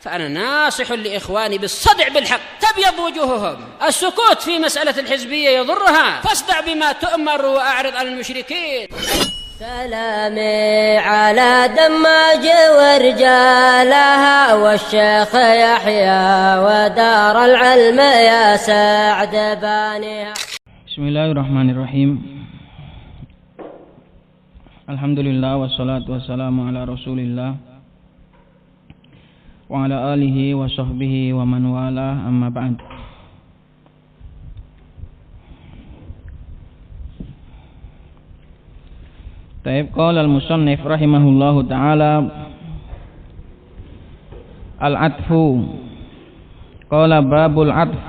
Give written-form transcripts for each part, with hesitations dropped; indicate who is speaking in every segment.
Speaker 1: فأنا ناصح لإخواني بالصدع بالحق تبيض وجوههم. السكوت في مسألة الحزبية يضرها، فاصدع بما تؤمر وأعرض عن المشركين.
Speaker 2: سلامي على دماج ورجالها والشيخ يحيى ودار العلم يا سعد بانيها.
Speaker 3: Bismillahirrahmanirrahim. Alhamdulillah wassalatu wassalamu ala Rasulillah wa ala alihi wa sahbihi wa man wala, amma ba'd. Taib qala al-musannif rahimahullahu ta'ala al-atfu. Qala babul atf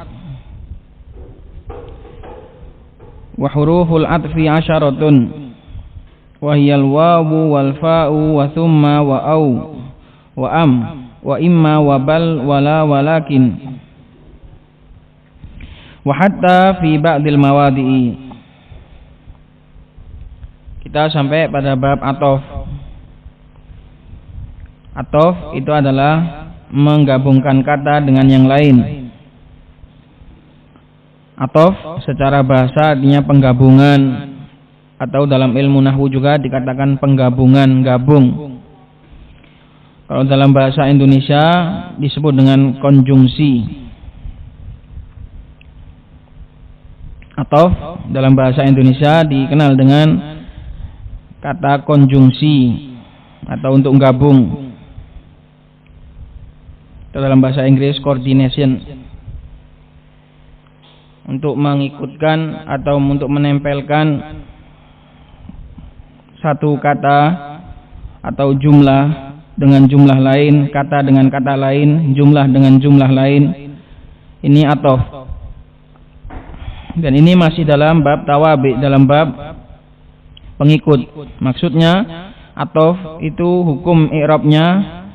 Speaker 3: wa huruful atfi asharatun wa hiyal wawu wal fa'u wa thumma wa au wa am wa imma wa bal wala walakin wa hatta fi ba'dil mawadi'i. Kita sampai pada bab atof. Atof itu adalah menggabungkan kata dengan yang lain. Atof secara bahasa artinya penggabungan, atau dalam ilmu nahwu juga dikatakan penggabungan, gabung. Kalau dalam bahasa Indonesia disebut dengan konjungsi. Atof dalam bahasa Indonesia dikenal dengan kata konjungsi atau untuk gabung. Atau dalam bahasa Inggris coordination, untuk mengikutkan atau untuk menempelkan satu kata atau jumlah dengan jumlah lain, kata dengan kata lain, jumlah dengan jumlah lain. Ini atof. Dan ini masih dalam bab tawabi, dalam bab pengikut. Maksudnya atof itu hukum i'rabnya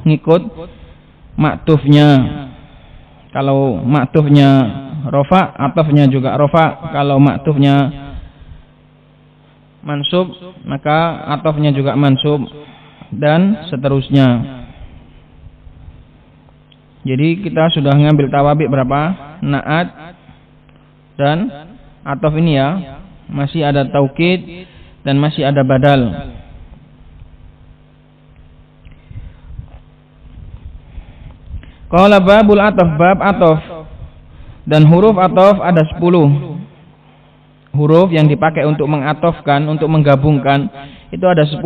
Speaker 3: ngikut maktufnya. Kalau maktufnya rofa, atofnya juga rofa. Kalau maktufnya mansub, maka atofnya juga mansub, dan seterusnya. Jadi kita sudah ngambil tawabi berapa? Naat dan atof ini ya. Masih ada taukid dan masih ada badal. Qala babul atof, bab atof. Dan huruf atof ada 10. Huruf yang dipakai untuk mengatofkan, untuk menggabungkan, itu ada 10.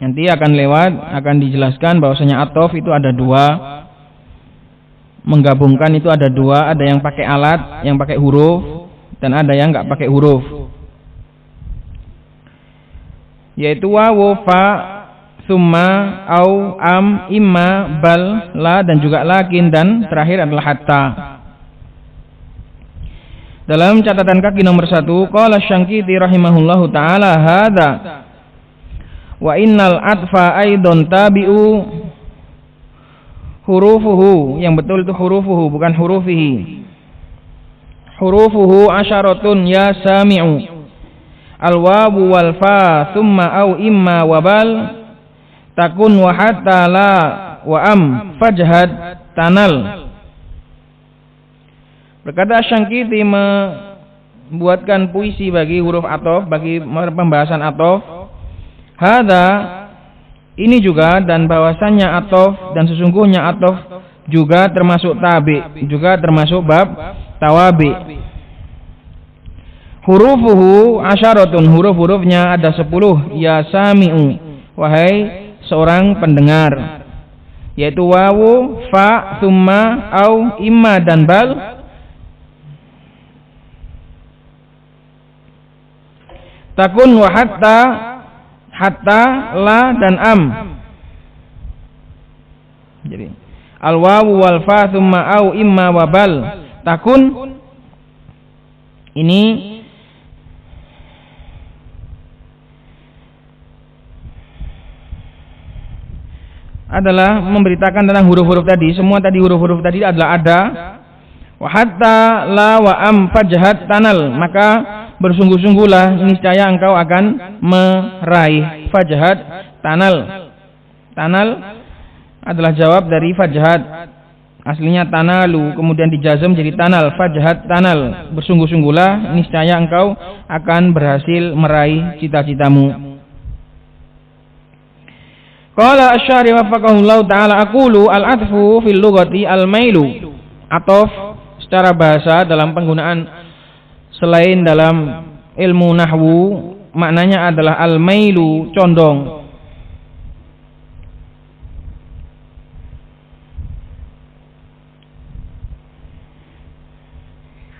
Speaker 3: Nanti akan lewat, akan dijelaskan bahwasanya atof itu ada 2. Menggabungkan itu ada 2, ada yang pakai alat, yang pakai huruf, dan ada yang enggak pakai huruf. Yaitu wawu, fa, summa, au, am, imma, bal, la, dan juga lakin, dan terakhir adalah hatta. Dalam catatan kaki nomor 1, qala Syangkiti rahimahullahu ta'ala hadza wa innal atfa aidon tabi'u hurufuhu. Yang betul itu hurufuhu, bukan hurufihi. Hurufuhu asyaratun ya sami'u. Al-wawu wal fa thumma au imma wa bal takun wa hatta la wa am fajhad tanal. Berkata Syangkiti membuatkan puisi bagi huruf atof, bagi pembahasan atof. Hadza, ini juga, dan bahwasannya atof dan sesungguhnya atof juga termasuk tabi, juga termasuk bab tawabi. Hurufuhu asyaratun, huruf-hurufnya ada 10. Ya sami'u, wahai seorang pendengar, yaitu wawu, fa, thumma, au, imma, dan bal. Takun wa hatta, hatta, la, dan am. Jadi al-wawu wal fa thumma au imma wa bal. Takun ini adalah memberitakan tentang huruf-huruf tadi. Semua tadi huruf-huruf tadi adalah ada. Wa hatta la wa am fajhat tanal, maka bersungguh-sungguhlah niscaya engkau akan meraih. Fajhat tanal. Tanal adalah jawab dari fajhat. Aslinya tanalu, kemudian dijazam jadi tanal, fajhat tanal. Bersungguh-sungguhlah, niscaya engkau akan berhasil meraih cita-citamu. Qala asy-syari wafaqahullahu ta'ala aqulu al-'athfu fil lughati al-mailu. Ataf secara bahasa dalam penggunaan selain dalam ilmu nahwu maknanya adalah al-mailu, condong.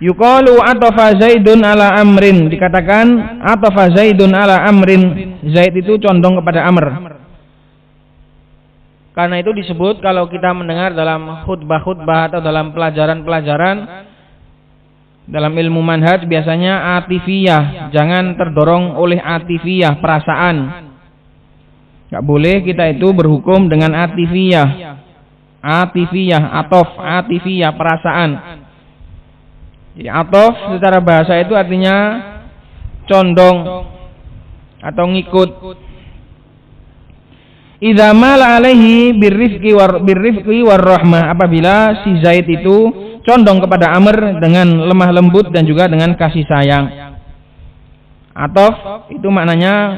Speaker 3: Yuqalu atafa Zaidun ala amrin, dikatakan atafa Zaidun ala amrin, Zaid itu condong kepada Amr. Karena itu disebut kalau kita mendengar dalam khutbah-khutbah atau dalam pelajaran-pelajaran dalam ilmu manhaj biasanya atifiyah, jangan terdorong oleh atifiyah, perasaan. Enggak boleh kita itu berhukum dengan atifiyah. Atifiyah, atof, atifiyah, perasaan. Jadi atof secara bahasa itu artinya condong atau ngikut. Idza mala alaihi birrifqi warahmah, apabila si Zaid itu condong kepada Amr dengan lemah lembut dan juga dengan kasih sayang. Atof itu maknanya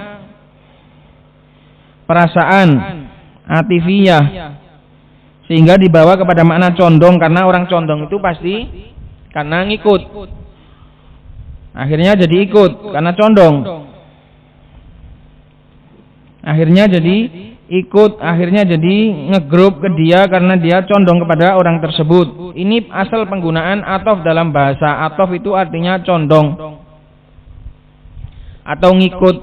Speaker 3: perasaan, atifiyah, sehingga dibawa kepada makna condong, karena orang condong itu pasti karena ngikut, akhirnya jadi ikut karena condong, akhirnya jadi ikut, akhirnya jadi ngegrup ke dia karena dia condong kepada orang tersebut. Ini asal penggunaan atof dalam bahasa. Atof itu artinya condong atau ngikut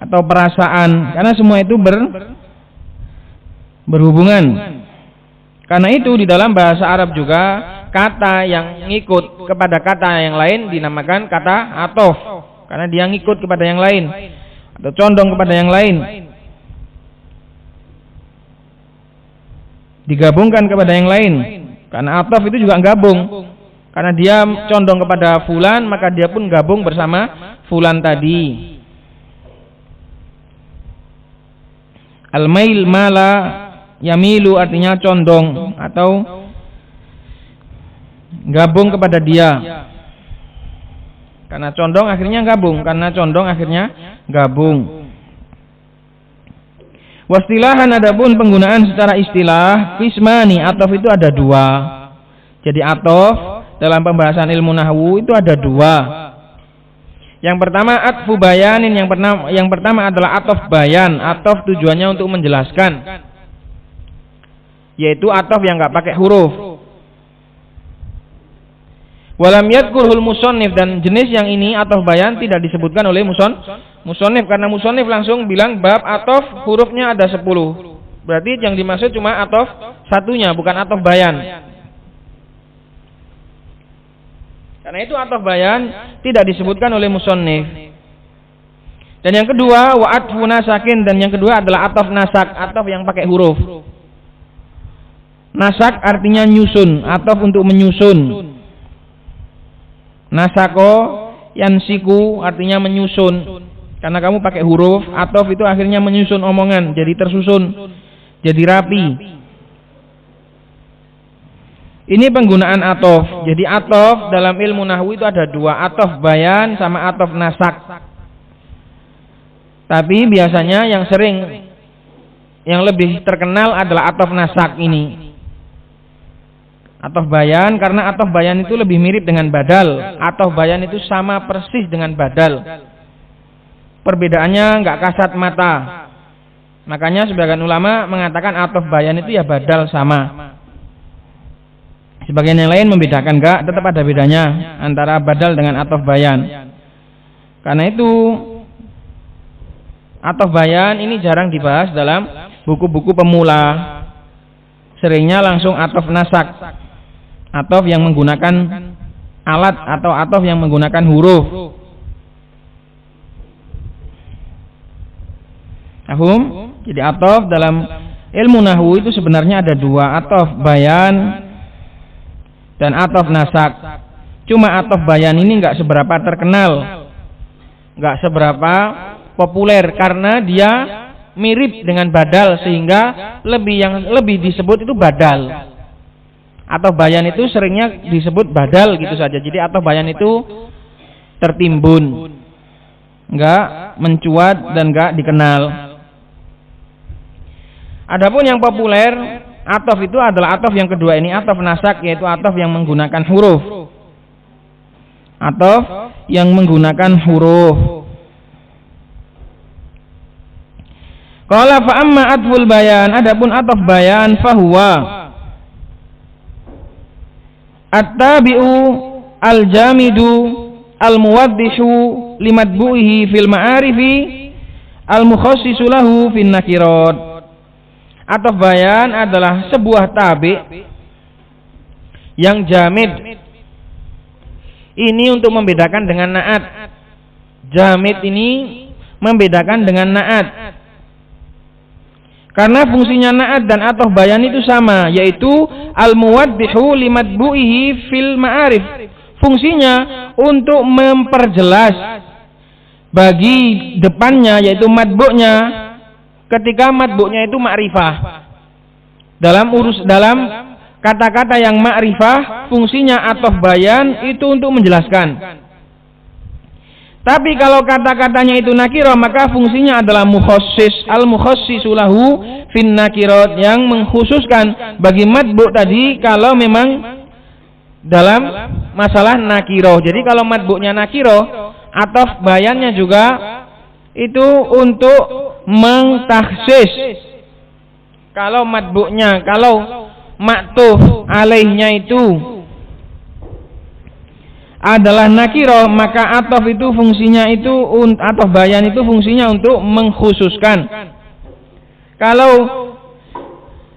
Speaker 3: atau perasaan, karena semua itu berhubungan. Karena itu di dalam bahasa Arab juga kata yang ngikut kepada kata yang lain dinamakan kata atof, karena dia ngikut kepada yang lain atau condong kepada yang lain, digabungkan kepada yang lain. Karena atof itu juga gabung, karena dia condong kepada fulan maka dia pun gabung bersama fulan tadi. Al-mail mala yamilu artinya condong atau gabung kepada dia. Karena condong akhirnya gabung, karena condong akhirnya gabung. Wastilahan, adapun penggunaan secara istilah, fismani, atof itu ada dua. Jadi atof dalam pembahasan ilmu nahwu itu ada dua. Yang pertama atfu bayanin, yang pertama adalah atof bayan. Atof tujuannya untuk menjelaskan, yaitu atof yang enggak pakai huruf. Walam yadkurhul musannif, dan jenis yang ini atof bayan tidak disebutkan oleh musannif, karena musannif langsung bilang bab atof hurufnya ada 10. Berarti yang dimaksud cuma atof satunya, bukan atof bayan. Karena itu atof bayan tidak disebutkan oleh musannif. Dan yang kedua wa atfu nasakin, dan yang kedua adalah atof nasak, atof yang pakai huruf. Nasak artinya nyusun, atof untuk menyusun. Nasako yansiku artinya menyusun. Karena kamu pakai huruf, atof itu akhirnya menyusun omongan, jadi tersusun, jadi rapi. Ini penggunaan atof. Jadi atof dalam ilmu nahwu itu ada dua, atof bayan sama atof nasak. Tapi biasanya yang lebih terkenal adalah atof nasak ini. Atof bayan, karena atof bayan itu lebih mirip dengan badal. Atof bayan itu sama persis dengan badal. Perbedaannya enggak kasat mata. Makanya sebagian ulama mengatakan atof bayan itu ya badal sama. Sebagian yang lain membedakan, enggak, tetap ada bedanya antara badal dengan atof bayan. Karena itu atof bayan ini jarang dibahas dalam buku-buku pemula. Seringnya langsung atof nasak, atof yang menggunakan alat atau atof yang menggunakan huruf. Paham? Jadi atof dalam ilmu nahwu itu sebenarnya ada dua, atof bayan dan atof nasak. Cuma atof bayan ini enggak seberapa terkenal, enggak seberapa populer, karena dia mirip dengan badal sehingga lebih disebut itu badal. Atau bayan itu seringnya disebut badal gitu saja. Jadi atau bayan itu tertimbun, enggak mencuat dan enggak dikenal. Adapun yang populer, atof itu adalah atof yang kedua ini, atof nasak, yaitu atof yang menggunakan huruf. Atof yang menggunakan huruf. Qala fa amma atful bayan, adapun atof bayan fahuwa at-tabi'u al-jamidu al-muwaddihu limadbu'ihi fil ma'arifi al-mukhassisu lahu fin nakirat. Atof bayan adalah sebuah tabi' yang jamid. Ini untuk membedakan dengan na'at. Jamid ini membedakan dengan na'at. Karena fungsinya na'at dan atof bayan itu sama, yaitu al-muwaddihu limadbu'ihi fil ma'arif. Fungsinya untuk memperjelas bagi depannya, yaitu madbu'nya, ketika madbu'nya itu ma'rifah. Dalam kata-kata yang ma'rifah, fungsinya atof bayan itu untuk menjelaskan. Tapi kalau kata-katanya itu nakirah, maka fungsinya adalah mukhassis, al-mukhassisu lahu fin nakirat, yang mengkhususkan bagi madbu' tadi kalau memang dalam masalah nakirah. Jadi kalau madbu'nya nakirah, atof bayannya juga itu untuk mengtakhsis. Kalau madbu'nya, kalau maktuf alaihnya itu adalah nakirah, maka atof itu fungsinya itu, atof bayan itu fungsinya untuk mengkhususkan. Kalau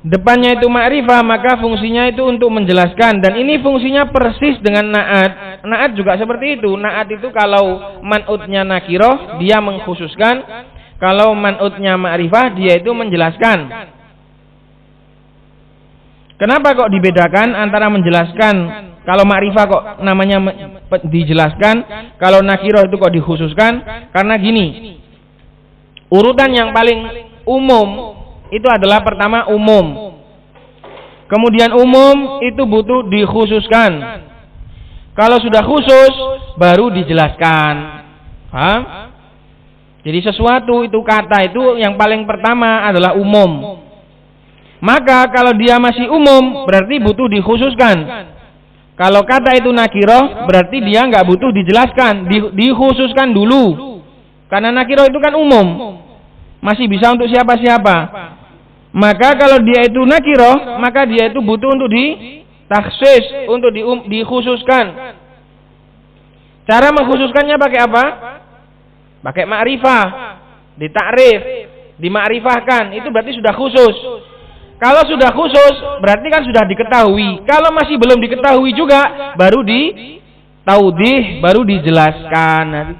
Speaker 3: depannya itu ma'rifah, maka fungsinya itu untuk menjelaskan. Dan ini fungsinya persis dengan na'at. Na'at juga seperti itu. Na'at itu kalau man'utnya nakirah, dia mengkhususkan. Kalau man'utnya ma'rifah, dia itu menjelaskan. Kenapa kok dibedakan antara menjelaskan? Kalau ma'rifah kok namanya dijelaskan, kalau nakirah itu kok dikhususkan? Karena gini, urutan yang paling umum itu adalah pertama umum. Kemudian umum itu butuh dikhususkan. Kalau sudah khusus baru dijelaskan. Paham? Jadi sesuatu itu, kata itu yang paling pertama adalah umum. Maka kalau dia masih umum berarti butuh dikhususkan. Kalau kata itu nakirah berarti dia nggak butuh dijelaskan, dikhususkan dulu. Karena nakirah itu kan umum, masih bisa untuk siapa-siapa. Maka kalau dia itu nakirah, maka dia itu butuh untuk ditakhsis, untuk dikhususkan. Cara mengkhususkannya pakai apa? Pakai ma'rifah, ditakrif, dimakrifahkan. Itu berarti sudah khusus. Kalau sudah khusus, berarti kan sudah diketahui. Kalau masih belum diketahui juga, baru ditaudih, baru dijelaskan.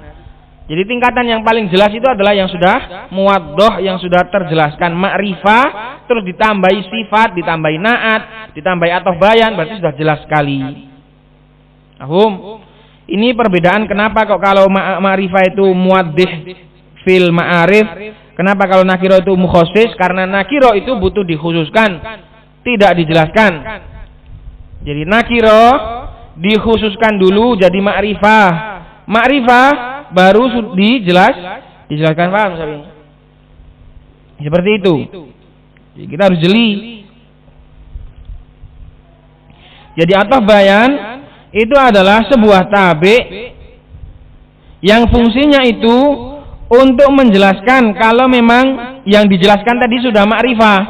Speaker 3: Jadi tingkatan yang paling jelas itu adalah yang sudah muwaddoh, yang sudah terjelaskan. Ma'rifah, terus ditambahi sifat, ditambahi na'at, ditambahi atof bayan, berarti sudah jelas sekali. Paham? Ini perbedaan kenapa kok kalau ma'rifah itu muwaddih fil ma'arif, kenapa kalau nakiro itu mukhassis? Karena nakiro itu butuh dikhususkan, tidak dijelaskan. Jadi nakiro dikhususkan dulu jadi ma'rifah. Ma'rifah baru dijelaskan. Paham sabi? Seperti itu. Jadi kita harus jeli. Jadi atof bayan itu adalah sebuah tabi yang fungsinya itu untuk menjelaskan kalau memang yang dijelaskan tadi sudah ma'rifah,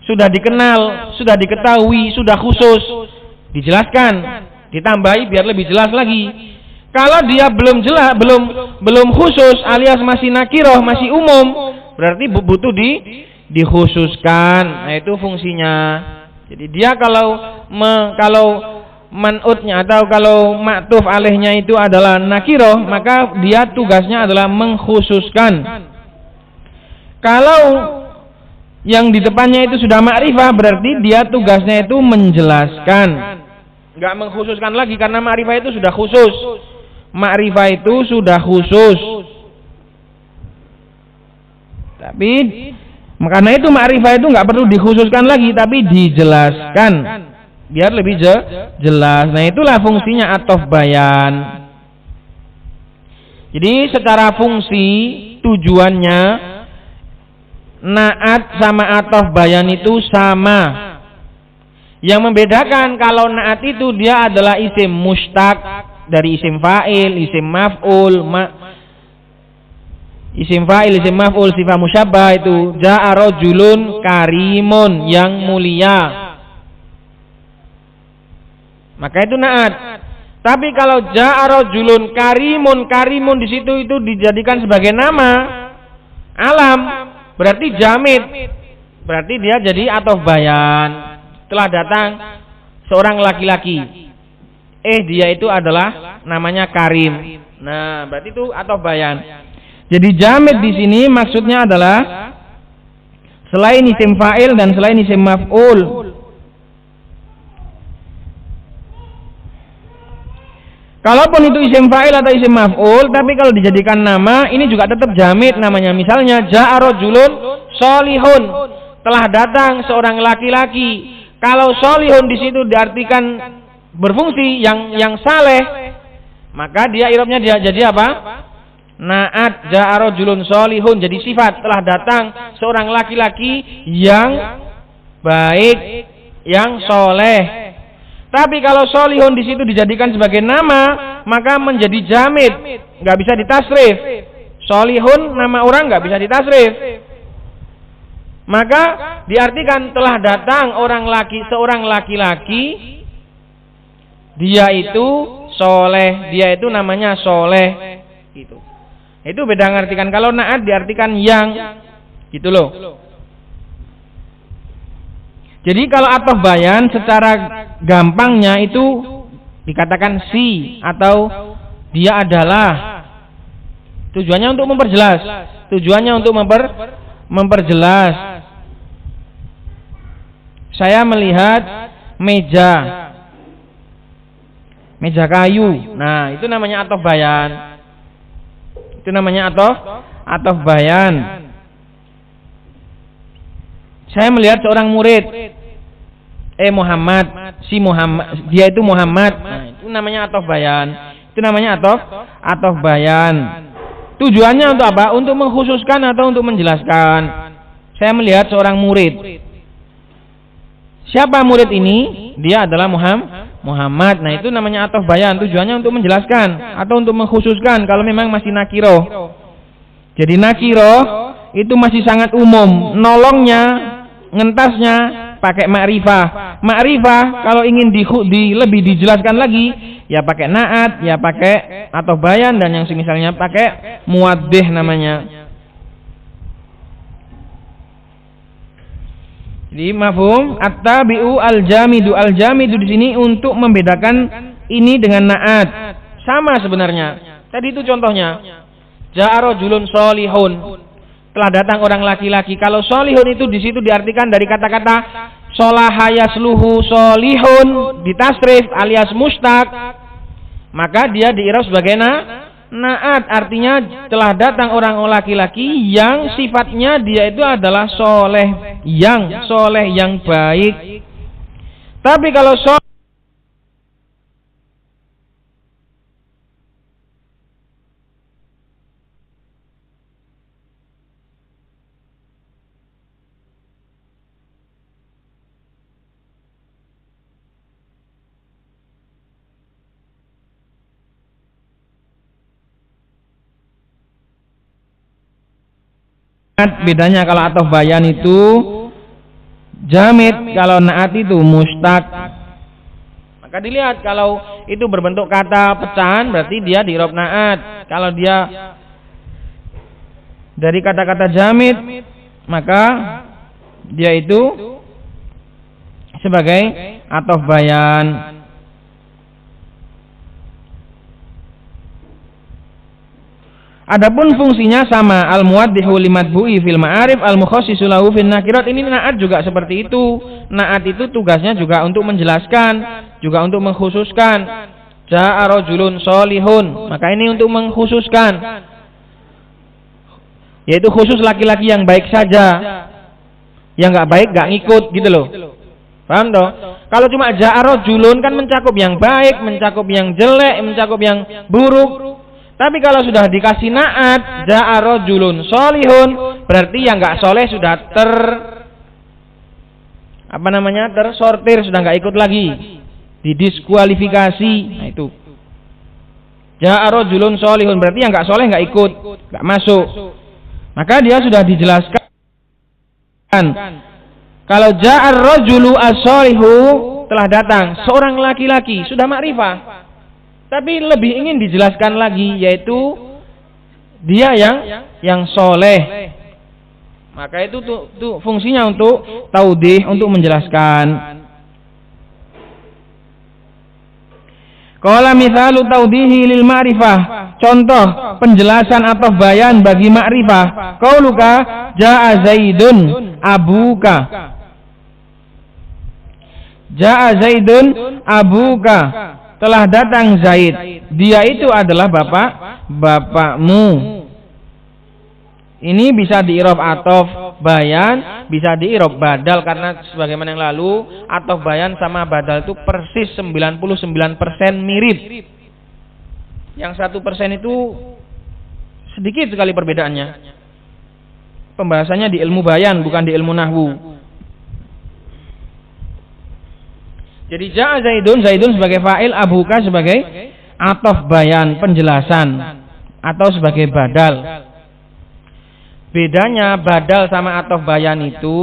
Speaker 3: sudah dikenal, sudah diketahui, sudah khusus, dijelaskan, ditambahi biar lebih jelas lagi. Kalau dia belum jelas, belum khusus alias masih nakirah, masih umum, berarti butuh dikhususkan. Nah, itu fungsinya. Jadi dia kalau man'utnya atau kalau maktuf alaihnya itu adalah nakirah, maka dia tugasnya adalah mengkhususkan. Kalau yang di depannya itu sudah ma'rifah, berarti dia tugasnya itu menjelaskan, nggak mengkhususkan lagi, karena ma'rifah itu sudah khusus. Ma'rifah itu sudah khusus. Tapi karena itu ma'rifah itu nggak perlu dikhususkan lagi, tapi dijelaskan biar lebih jelas. Nah, itulah fungsinya ataf bayan. Jadi secara fungsi tujuannya na'at sama ataf bayan itu sama. Yang membedakan kalau na'at itu dia adalah isim mustaq dari isim fa'il, isim maf'ul, isim fa'il, isim maf'ul, sifat musyabbah itu ja'a rajulun karimun yang mulia. Maka itu na'at. Tapi kalau ja'a rajulun karimun, karimun di situ itu dijadikan sebagai nama alam, berarti jamid. Berarti dia jadi ataf bayan. Telah datang seorang laki-laki. Dia itu adalah namanya Karim. Nah, berarti itu ataf bayan. Jadi jamid di sini maksudnya adalah selain isim fa'il dan selain isim maf'ul. Kalaupun itu isim fa'il atau isim maf'ul, tapi kalau dijadikan nama, ini juga tetap jamid namanya. Misalnya ja'a rajulun sholihun, telah datang seorang laki-laki. Kalau sholihun di situ diartikan berfungsi yang saleh, maka dia i'rabnya dia jadi apa? Na'at ja'a rajulun sholihun, jadi sifat telah datang seorang laki-laki yang baik, yang soleh. Tapi kalau sholihun di situ dijadikan sebagai nama, maka menjadi jamid, nggak bisa ditasrif. Sholihun nama orang nggak bisa ditasrif. Maka diartikan telah datang seorang laki-laki, dia itu soleh, dia itu namanya soleh. Gitu. Itu beda ngartikan. Kalau na'at diartikan yang, gitu loh. Jadi kalau ataf bayan secara gampangnya itu dikatakan si atau dia adalah. Tujuannya untuk memperjelas. Tujuannya untuk memperjelas. Saya melihat meja kayu. Nah, itu namanya ataf bayan. Itu namanya ataf bayan. Saya melihat seorang murid, Muhammad, dia itu Muhammad. Nah, itu namanya ataf bayan. Itu namanya ataf bayan. Tujuannya untuk apa? Untuk mengkhususkan atau untuk menjelaskan. Saya melihat seorang murid. Siapa murid ini? Dia adalah Muhammad. Nah, itu namanya ataf bayan. Tujuannya untuk menjelaskan atau untuk mengkhususkan kalau memang masih nakiroh. Jadi nakiroh itu masih sangat umum. Nolongnya, ngentasnya pakai ma'rifah. Ma'rifah kalau ingin lebih dijelaskan lagi, ya pakai na'at, ya pakai ataf bayan, dan yang semisalnya pakai muwaddih namanya. Jadi mafhum at-tabi'u al-jamidu. Al-jamidu di sini untuk membedakan ini dengan na'at. Sama sebenarnya. Tadi itu contohnya. Ja'a rajulun sholihun. Telah datang orang laki-laki. Kalau sholihun itu di situ diartikan dari kata-kata sholaha yasluhu sholihun, ditasrif alias mustaq. Maka dia di'irab sebagai na'at, artinya telah datang orang laki-laki yang sifatnya dia itu adalah soleh, yang baik. Tapi kalau bedanya kalau ataf bayan itu jamid, kalau na'at itu mustaq. Maka dilihat kalau itu berbentuk kata pecahan berarti dia di i'rab na'at. Kalau dia dari kata-kata jamid maka dia itu sebagai ataf bayan. Adapun fungsinya sama, al-muwaddihu limadbu'i fil ma'arif, al-mukhassisu lahu fil nakirat. Ini na'at juga seperti itu. Na'at itu tugasnya juga untuk menjelaskan, juga untuk mengkhususkan. Ja'a rajulun sholihun, maka ini untuk mengkhususkan. yaitu khusus laki-laki yang baik saja, yang nggak baik nggak ngikut gitu loh. Paham toh? Kalau cuma ja'a rajulun kan mencakup yang baik, mencakup yang jelek, mencakup yang buruk. Tapi kalau sudah dikasih na'at ja'a rajulun sholihun, berarti yang nggak soleh sudah tersortir, sudah nggak ikut lagi, didiskualifikasi. Nah itu ja'a rajulun sholihun, berarti yang nggak soleh nggak ikut, nggak masuk. Maka dia sudah dijelaskan. Kalau ja'a rajulu as-sholihu, telah datang seorang laki-laki, sudah makrifah. Tapi lebih ingin dijelaskan lagi, yaitu dia yang soleh. Maka itu tuh fungsinya untuk taudih, untuk menjelaskan. Qala mithalu taudihi lil ma'rifah. Contoh penjelasan atau bayan bagi ma'rifah. Qauluka ja'a Zaidun abuka. Ja'a Zaidun abuka. Telah datang Zaid, dia itu adalah bapakmu. Ini bisa di-i'rab atof bayan, bisa di-i'rab badal, karena sebagaimana yang lalu atof bayan sama badal itu persis 99% mirip. Yang 1% itu sedikit sekali perbedaannya. Pembahasannya di ilmu bayan, bukan di ilmu nahwu. Jadi ja'a Zaidun sebagai fa'il, abuka sebagai atof bayan, penjelasan, atau sebagai badal. Bedanya badal sama atof bayan itu,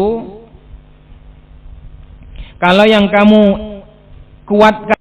Speaker 3: kalau yang kamu kuatkan